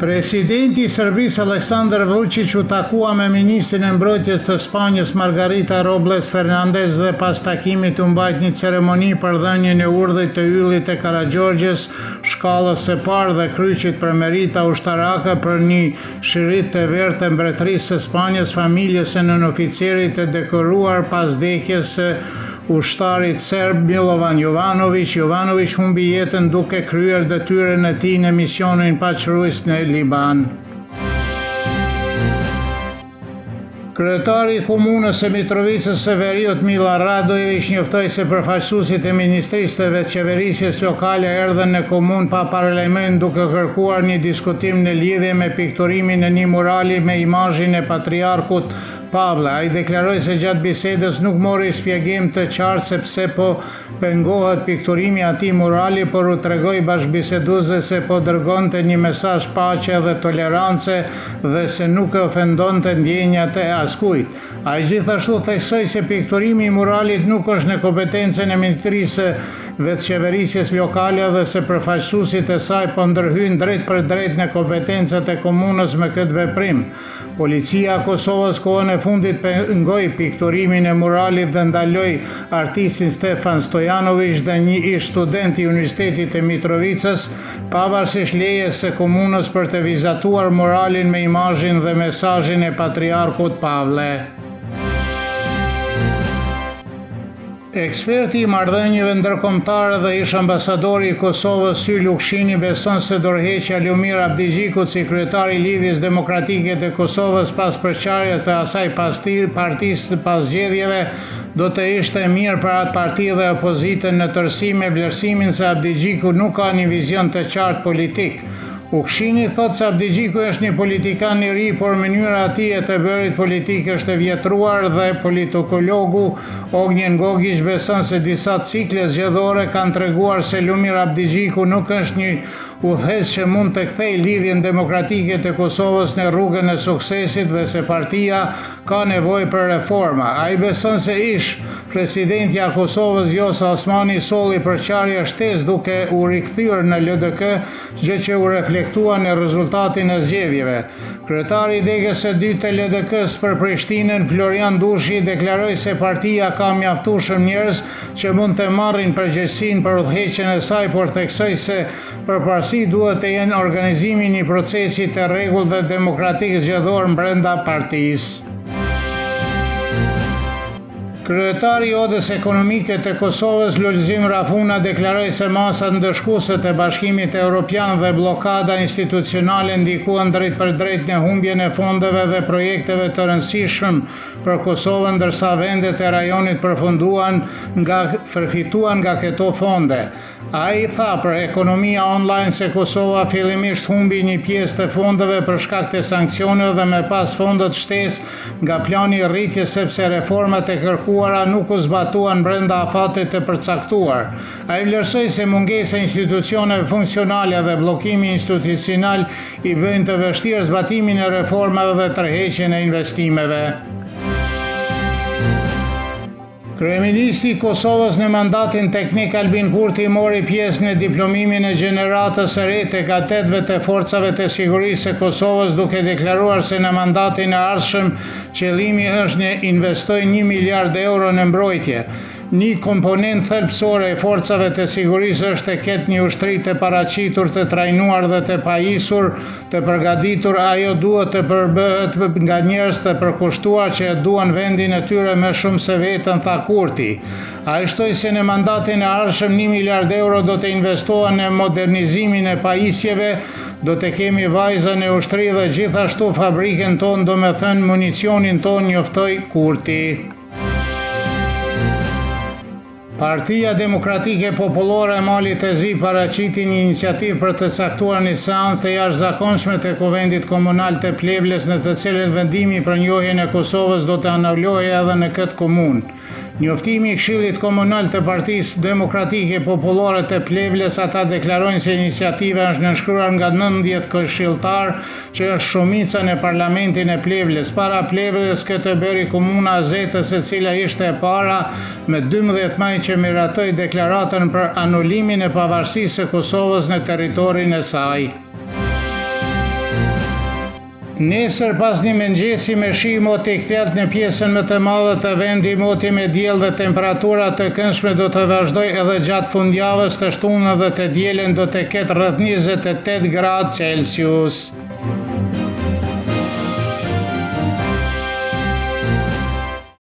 Presidenti i Serbisë Aleksandar Vučić u takua me ministrin e mbrojtjes të Spanjës Margarita Robles Fernandez dhe pas takimit u mbajt një ceremoni për dhënien e urdhrit të yllit të Karagjorgjës, shkallës së parë dhe kryqit për merita ushtarake për një shirit të verë të mbretërisë së Spanjës, familjes së nënoficerit të dekoruar pas vdekjes së ushtarit serb Milovan Jovanović. Jovanović humbi jetën duke kryer detyrën e tij në misionin paqërues në Liban. Kryetari i Komunës së Mitrovicës Severiut Milan Radojević njoftoi se përfaqësuesit e Ministrisë të Veçeverisjes Lokale erdhën në komunë pa paralajmërim duke kërkuar një diskutim në lidhje me pikturimin e një murali me imazhin e patriarkut Pavle. Ai deklaroi se gjatë bisedës nuk mori shpjegim të qartë se pse po pengohet pikturimi i atij murali, por u tregoi bashkëbiseduesve se po dërgonte një mesazh paqe dhe tolerancë dhe se nuk e ofendonte ndjenjat e askujt. Ai gjithashtu theksoi se pikturimi i muralit nuk është në kompetencën e Ministrisë Veçeverisjes Lokale dhe se përfaqësuesit e saj po ndërhyjnë drejt për drejt në kompetencat e komunës me këtë veprim. Policia e Kosovës kohën e fundit pengoi pikturimin e muralit dhe ndaloi artistin Stefan Stojanović dhe një ish student i Universitetit të Mitrovicës, pavarësisht lejes së komunës për të vizatuar muralin me imazhin dhe mesazhin e patriarkut Pavle. Eksperti i marrëdhënieve ndërkombëtare dhe ish ambasadori i Kosovës Syl Lukshini beson se dorëheqja e Lumir Abdigjigut si kryetari i Lidhjes Demokratike të Kosovës pas përçarjes të asaj partisë pas zgjedhjeve do të ishte mirë për atë parti dhe opozitën në tërësi, me vlerësimin se Abdigjiku nuk ka një vizion të qartë politik. Lukshini thot se Abdigjiku është një politikan i ri, por mënyra e tij e të bërit politik është e vjetruar dhe politikologu Ognjen Gogić beson se disa cikle zgjedhore kanë treguar se Lumir Abdigjiku nuk është një udhëheqës që mund të kthejë lidhjen demokratike të Kosovës në rrugën e suksesit dhe se partia ka nevojë për reforma. Ai beson se ish presidentja e Kosovës Vjosa Osmani solli përçarje shtesë duke u rikthyer në LDK, gjë që u reflektua në rezultatin e zgjedhjeve. Kryetari i Degës së dytë të LDK-s për Prishtinën, Florian Dushi, deklaroi se partia ka mjaftueshëm njerëz që mund të marrin përgjegjësinë për udhëheqjen e saj, por theksoi se përparësi duhet të jenë organizimi i një procesi të rregullt dhe demokratik zgjedhor brenda partisë. Kryetari i Odës Ekonomike të Kosovës, Lulzim Rafuna, deklaroi se masat ndëshkuese të Bashkimit Evropian dhe bllokada institucionale ndikuan drejt për drejt në humbjen e fondeve dhe projekteve të rëndësishëm për Kosovën, ndërsa vendet e rajonit përfituan nga këto fonde. Ai tha për ekonomia online se Kosova fillimisht humbi një pjesë të fondeve për shkak të sanksioneve dhe më pas fondet shtesë nga plani i rritjes sepse reformat e kërkuara nuk u zbatuan brenda afatit të përcaktuar. Ai vlerësoi se mungesa e institucioneve funksionale dhe bllokimi institucional i bëjnë të vështirë zbatimin e reformave dhe tërheqjen e investimeve. Kryeministri i Kosovës në mandatin teknik Albin Kurti mori pjesë në diplomimin e gjeneratës së re të kadetëve të forcave të sigurisë së Kosovës, duke deklaruar se në mandatin e ardhshëm qëllimi është në investoj 1 miliard euro në mbrojtje. Një komponent thelbësore e forcave të sigurisë është të ketë një ushtri të paraqitur, të trajnuar dhe të pajisur, të përgatitur. Ajo duhet të përbëhet nga njerëz të përkushtuar që e duan vendin e tyre më shumë se veten, tha Kurti. Ai shtoi se në mandatin e ardhshëm 1 miliard euro do të investohen në modernizimin e pajisjeve, do të kemi vajza në ushtri dhe gjithashtu fabrikën tonë, domethënë municionin tonë, njoftoi Kurti. Partia Demokratike Popullore e Malit të Zi paraqiti një iniciativë për të caktuar një seancë të jashtëzakonshme të Kuvendit Komunal të Plevles, në të cilën vendimi për njohjen e Kosovës do të anulohej edhe në këtë komunë. Njoftimi i Këshillit Komunal të Partisë Demokratike Popullore të Plevles, ata deklarojnë se iniciativa është nënshkruar nga 19 këshilltar, që është shumica në parlamentin e Plevles. Para Plevles këtë bëri komuna Azetës, e cila ishte e para me 12 maj që miratoi deklaratën për anulimin e pavarësisë së Kosovës në territorin e saj. Nesër pas një mëngjesi me shi moti kthjet në pjesën më të madhe të vendi moti me diell dhe temperatura të këndshme do të vazhdoj edhe gjatë fundjavës, të shtunën dhe të dielën do të ketë rreth 28 gradë Celsius.